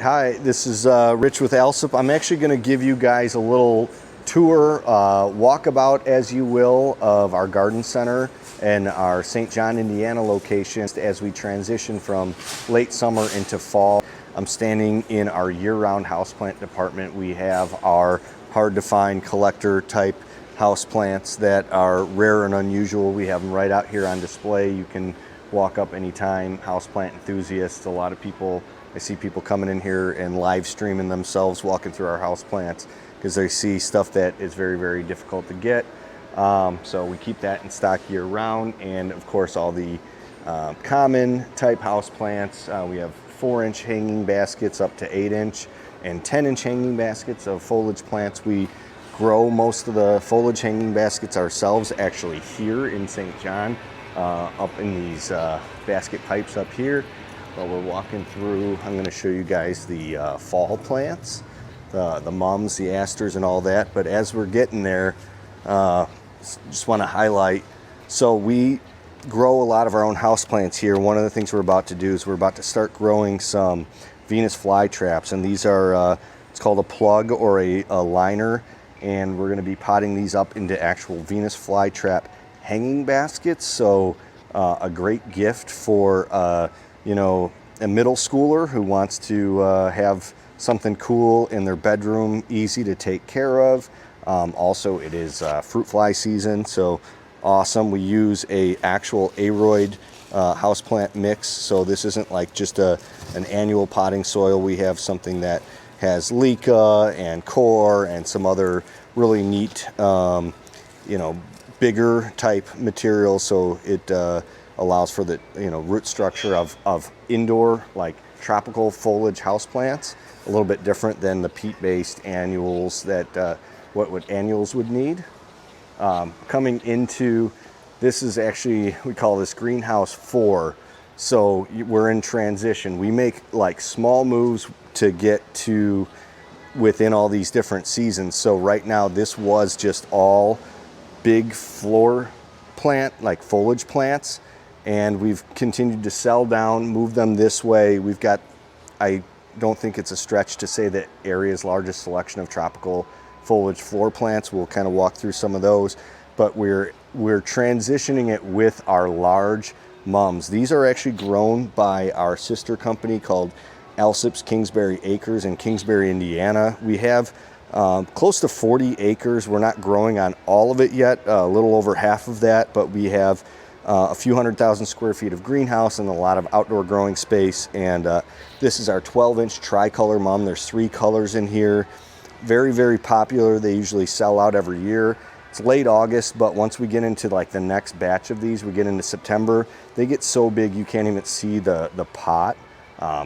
Hi, this is Rich with Alsip. I'm actually going to give you guys a little tour, walkabout as you will, of our garden center and our St. John, Indiana location as we transition from late summer into fall. I'm standing in our year-round houseplant department. We have our hard-to-find collector type houseplants that are rare and unusual. We have them right out here on display. You can walk up anytime. Houseplant enthusiasts, a lot of people, I see people coming in here and live streaming themselves walking through our houseplants because they see stuff that is very, very difficult to get. So we keep that in stock year round, and of course all the common type houseplants. We have 4-inch hanging baskets up to 8-inch and 10-inch hanging baskets of foliage plants. We grow most of the foliage hanging baskets ourselves actually here in St. John, up in these basket pipes up here. While we're walking through, I'm going to show you guys the fall plants, the mums, the asters, and all that. But as we're getting there, just want to highlight, so we grow a lot of our own houseplants here. One of the things we're about to do is we're about to start growing some Venus flytraps, and these are, it's called a plug or a liner, and we're going to be potting these up into actual Venus flytrap hanging baskets. So a great gift for you know, a middle schooler who wants to have something cool in their bedroom, easy to take care of. Also, it is fruit fly season, so awesome. We use a actual aroid houseplant mix, so this isn't like just an annual potting soil. We have something that has leca and core and some other really neat, you know, bigger type material, so it allows for the, you know, root structure of indoor, like tropical foliage houseplants. A little bit different than the peat-based annuals that what annuals would need. Coming into, this is actually, we call this greenhouse 4. So we're in transition. We make like small moves to get to within all these different seasons. So right now this was just all big floor plant, like foliage plants, and we've continued to sell down, move them this way. We've got, I don't think it's a stretch to say that area's largest selection of tropical foliage floor plants. We'll kind of walk through some of those, but we're transitioning it with our large mums. These are actually grown by our sister company called Alsip's Kingsbury Acres in Kingsbury, Indiana. We have close to 40 acres. We're not growing on all of it yet, a little over half of that, but we have a few 100,000 square feet of greenhouse and a lot of outdoor growing space. And this is our 12-inch tricolor mum. There's 3 colors in here. Very, very popular. They usually sell out every year. It's late August, but once we get into like the next batch of these, we get into September, they get so big you can't even see the pot.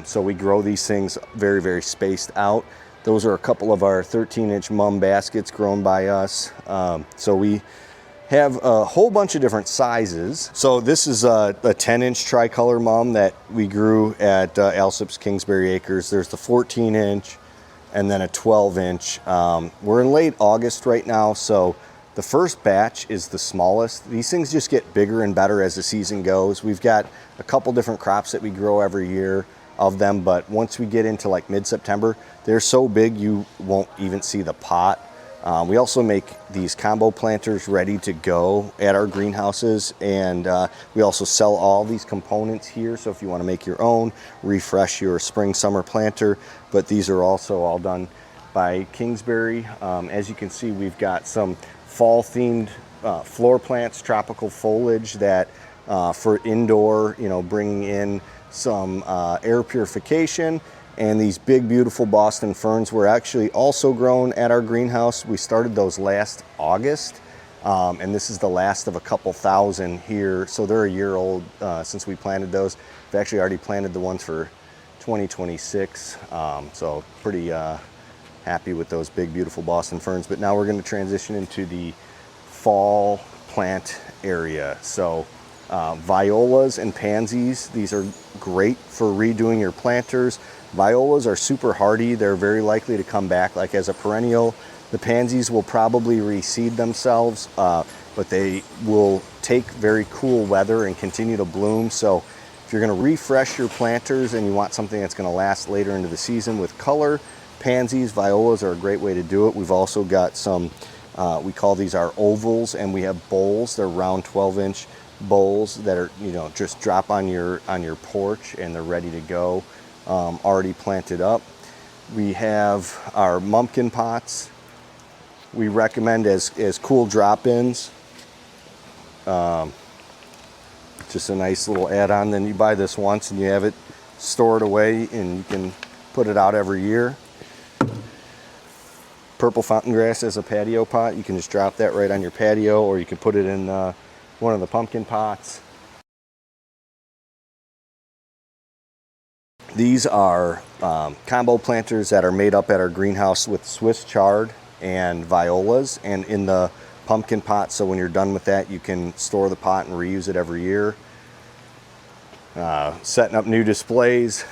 So we grow these things very, very spaced out. Those are a couple of our 13-inch mum baskets grown by us. So we have a whole bunch of different sizes. So this is a 10-inch tricolor mum that we grew at Alsip's Kingsbury Acres. There's the 14-inch and then a 12-inch. We're in late August right now, so the first batch is the smallest. These things just get bigger and better as the season goes. We've got a couple different crops that we grow every year of them, but once we get into like mid-September, they're so big you won't even see the pot. We also make these combo planters ready to go at our greenhouses, and we also sell all these components here, so if you want to make your own, refresh your spring summer planter, but these are also all done by Kingsbury. As you can see, we've got some fall themed floor plants, tropical foliage that for indoor, you know, bringing in some air purification. And these big, beautiful Boston ferns were actually also grown at our greenhouse. We started those last August, and this is the last of a couple thousand here. So they're a year old since we planted those. We've actually already planted the ones for 2026. So pretty happy with those big, beautiful Boston ferns. But now we're going to transition into the fall plant area. So violas and pansies, these are great for redoing your planters. Violas are super hardy. They're very likely to come back like as a perennial. The pansies will probably reseed themselves, but they will take very cool weather and continue to bloom. So If you're going to refresh your planters and you want something that's going to last later into the season with color, pansies, violas are a great way to do it. We've also got some, we call these our ovals, and we have bowls. They're round 12-inch bowls that are, you know, just drop on your porch and they're ready to go, already planted up. We have our mumpkin pots. We recommend as cool drop-ins. Just a nice little add-on. Then you buy this once and you have it stored away and you can put it out every year. Purple fountain grass as a patio pot. You can just drop that right on your patio, or you can put it in one of the pumpkin pots. These are combo planters that are made up at our greenhouse with Swiss chard and violas, and in the pumpkin pot, so when you're done with that you can store the pot and reuse it every year. Setting up new displays.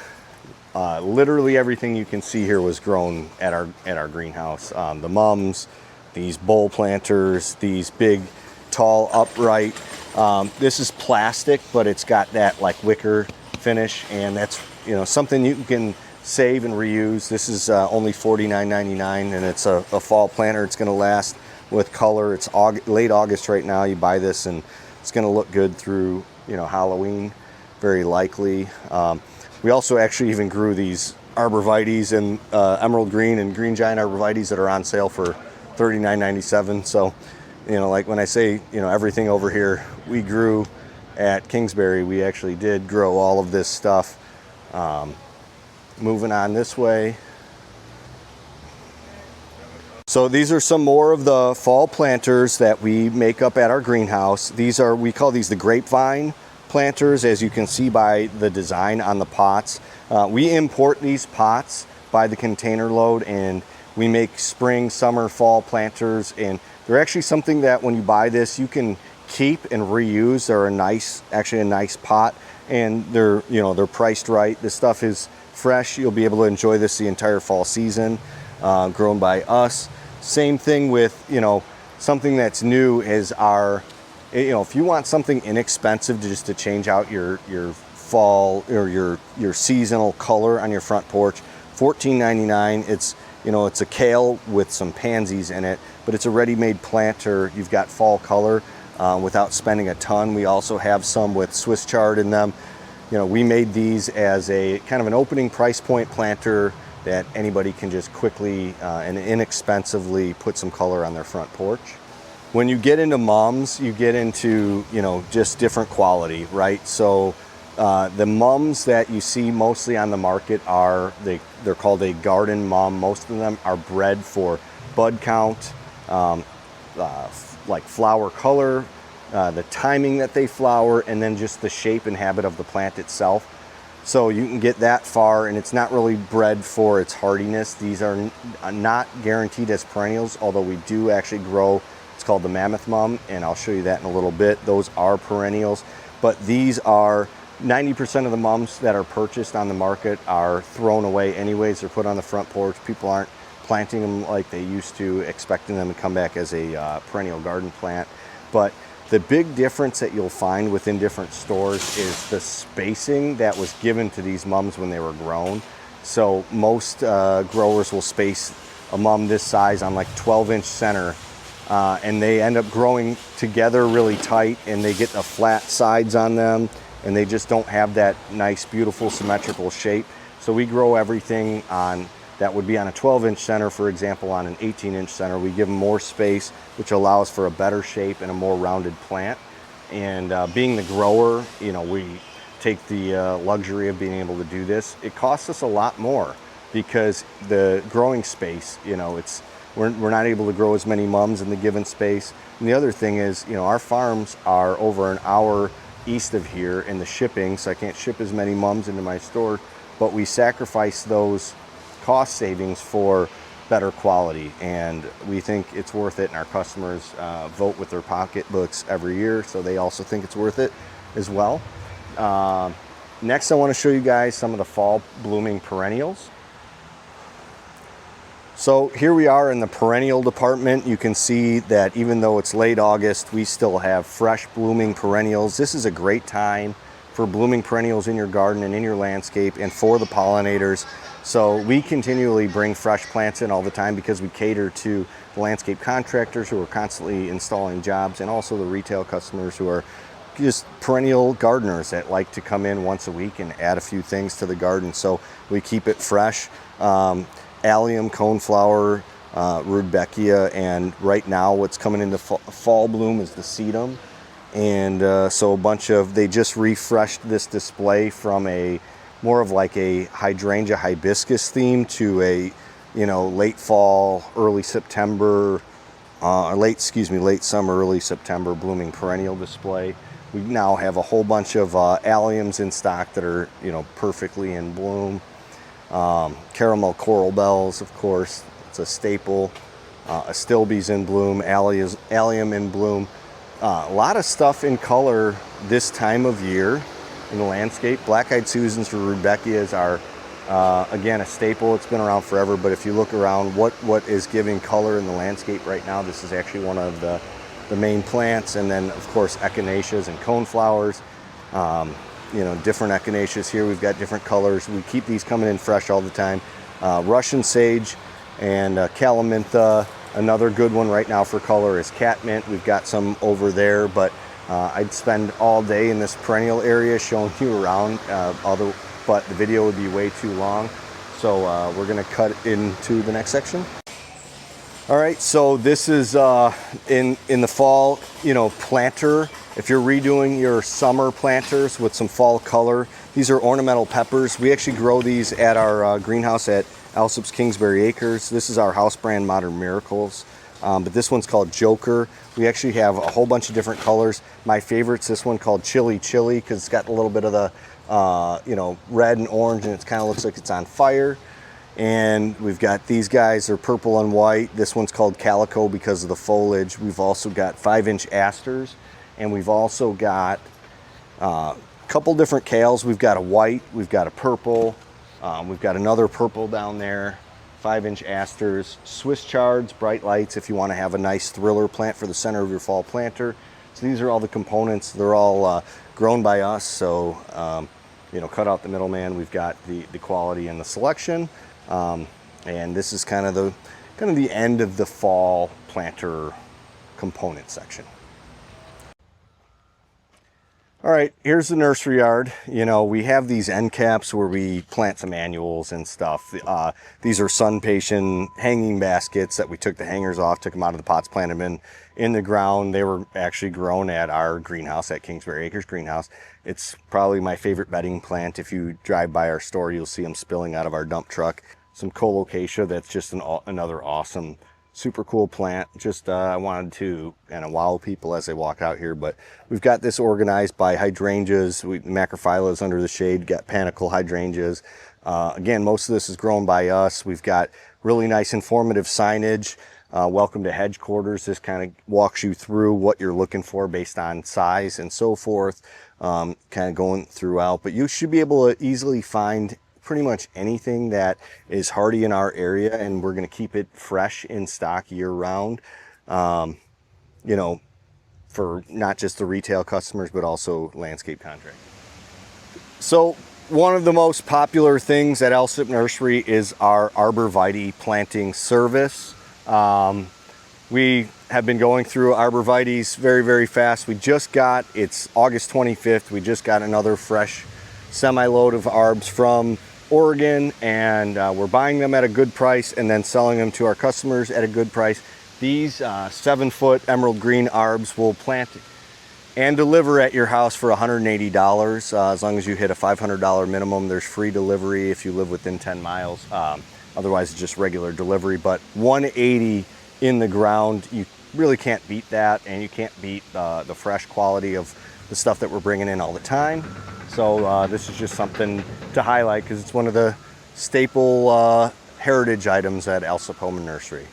Literally everything you can see here was grown at our greenhouse. The mums, these bowl planters, these big tall upright. This is plastic, but it's got that like wicker finish, and that's, you know, something you can save and reuse. This is only $49.99, and it's a fall planter. It's going to last with color. It's late August right now. You buy this and it's going to look good through, you know, Halloween, very likely. We also actually even grew these Arborvitaes and emerald green and green giant Arborvitaes that are on sale for $39.97. So, you know, like when I say, you know, everything over here we grew at Kingsbury, we actually did grow all of this stuff. Moving on this way. So these are some more of the fall planters that we make up at our greenhouse. These are, we call these the grapevine planters, as you can see by the design on the pots. We import these pots by the container load, and we make spring, summer, fall planters, and they're actually something that when you buy this you can keep and reuse. They're actually a nice pot, and they're, you know, they're priced right. This stuff is fresh. You'll be able to enjoy this the entire fall season, grown by us. Same thing with, you know, something that's new is our, you know, if you want something inexpensive just to change out your fall or your seasonal color on your front porch, $14.99. It's, you know, it's a kale with some pansies in it, but it's a ready-made planter. You've got fall color without spending a ton. We also have some with Swiss chard in them. You know, we made these as a kind of an opening price point planter that anybody can just quickly and inexpensively put some color on their front porch. When you get into mums, you get into, you know, just different quality, right? So the mums that you see mostly on the market are, they're called a garden mum. Most of them are bred for bud count, like flower color, the timing that they flower, and then just the shape and habit of the plant itself. So you can get that far, and it's not really bred for its hardiness. These are not guaranteed as perennials, although we do actually grow, it's called the mammoth mum, and I'll show you that in a little bit. Those are perennials, but these are 90% of the mums that are purchased on the market are thrown away anyways. They're put on the front porch. People aren't planting them like they used to, expecting them to come back as a perennial garden plant. But the big difference that you'll find within different stores is the spacing that was given to these mums when they were grown. So most growers will space a mum this size on like 12-inch center, and they end up growing together really tight, and they get the flat sides on them, and they just don't have that nice, beautiful, symmetrical shape. So we grow everything on, that would be on a 12-inch center, for example, on an 18-inch center. We give them more space, which allows for a better shape and a more rounded plant. And being the grower, you know, we take the luxury of being able to do this. It costs us a lot more because the growing space, you know, we're not able to grow as many mums in the given space. And the other thing is, you know, our farms are over an hour east of here, in the shipping, so I can't ship as many mums into my store, but we sacrifice those cost savings for better quality, and we think it's worth it, and our customers vote with their pocketbooks every year, so they also think it's worth it as well. Next, I want to show you guys some of the fall blooming perennials. So here we are in the perennial department. You can see that even though it's late August, we still have fresh blooming perennials. This is a great time for blooming perennials in your garden and in your landscape and for the pollinators. So we continually bring fresh plants in all the time because we cater to the landscape contractors who are constantly installing jobs, and also the retail customers who are just perennial gardeners that like to come in once a week and add a few things to the garden. So we keep it fresh. Allium, coneflower, rudbeckia, and right now what's coming into fall bloom is the sedum. And so they just refreshed this display from a more of like a hydrangea hibiscus theme to a, late fall, early September, late summer, early September blooming perennial display. We now have a whole bunch of alliums in stock that are, perfectly in bloom. Caramel coral bells, of course, it's a staple. Astilbe's in bloom, allium in bloom. A lot of stuff in color this time of year in the landscape. Black-eyed Susans or rudbeckias are, again, a staple. It's been around forever, but if you look around what is giving color in the landscape right now, this is actually one of the main plants. And then, of course, echinaceas and coneflowers. Different echinaceas here. We've got different colors. We keep these coming in fresh all the time. Russian sage and calamintha. Another good one right now for color is catmint. We've got some over there, but I'd spend all day in this perennial area showing you around, but the video would be way too long. So we're gonna cut into the next section. All right, so this is in the fall, planter. If you're redoing your summer planters with some fall color, these are ornamental peppers. We actually grow these at our greenhouse at Alsip's Kingsbury Acres. This is our house brand, Modern Miracles, but this one's called Joker. We actually have a whole bunch of different colors. My favorite's this one called Chili Chili because it's got a little bit of the red and orange, and it kind of looks like it's on fire. And we've got these guys, they're purple and white. This one's called Calico because of the foliage. We've also got 5-inch asters, and we've also got a couple different kales. We've got a white, we've got a purple, we've got another purple down there, 5-inch asters, Swiss chards, bright lights if you want to have a nice thriller plant for the center of your fall planter. So these are all the components. They're all grown by us, so cut out the middleman. We've got the quality and the selection, and this is kind of the end of the fall planter component section. All right, here's the nursery yard. We have these end caps where we plant some annuals and stuff. These are sun patient hanging baskets that we took the hangers off, took them out of the pots, planted them in the ground. They were actually grown at our greenhouse at Kingsbury Acres Greenhouse. It's probably my favorite bedding plant. If you drive by our store, you'll see them spilling out of our dump truck. Some colocasia, that's just another awesome, super cool plant. Just I wanted to kind of wow people as they walk out here, but we've got this organized by hydrangeas. Macrophylla's under the shade, got panicle hydrangeas. Again, most of this is grown by us. We've got really nice informative signage. Welcome to hedge quarters. This kind of walks you through what you're looking for based on size and so forth, kind of going throughout. But you should be able to easily find pretty much anything that is hardy in our area, and we're going to keep it fresh in stock year round, for not just the retail customers, but also landscape contractors. So one of the most popular things at Alsip Nursery is our Arborvitae planting service. We have been going through Arborvitaes very, very fast. It's August 25th. We just got another fresh semi-load of arbs from Oregon, and we're buying them at a good price and then selling them to our customers at a good price. These 7-foot emerald green arbs will plant and deliver at your house for $180. As long as you hit a $500 minimum, there's free delivery if you live within 10 miles. Otherwise, it's just regular delivery. But $180 in the ground, you really can't beat that, and you can't beat the fresh quality of the stuff that we're bringing in all the time. So this is just something to highlight because it's one of the staple heritage items at Alsip Home Nursery.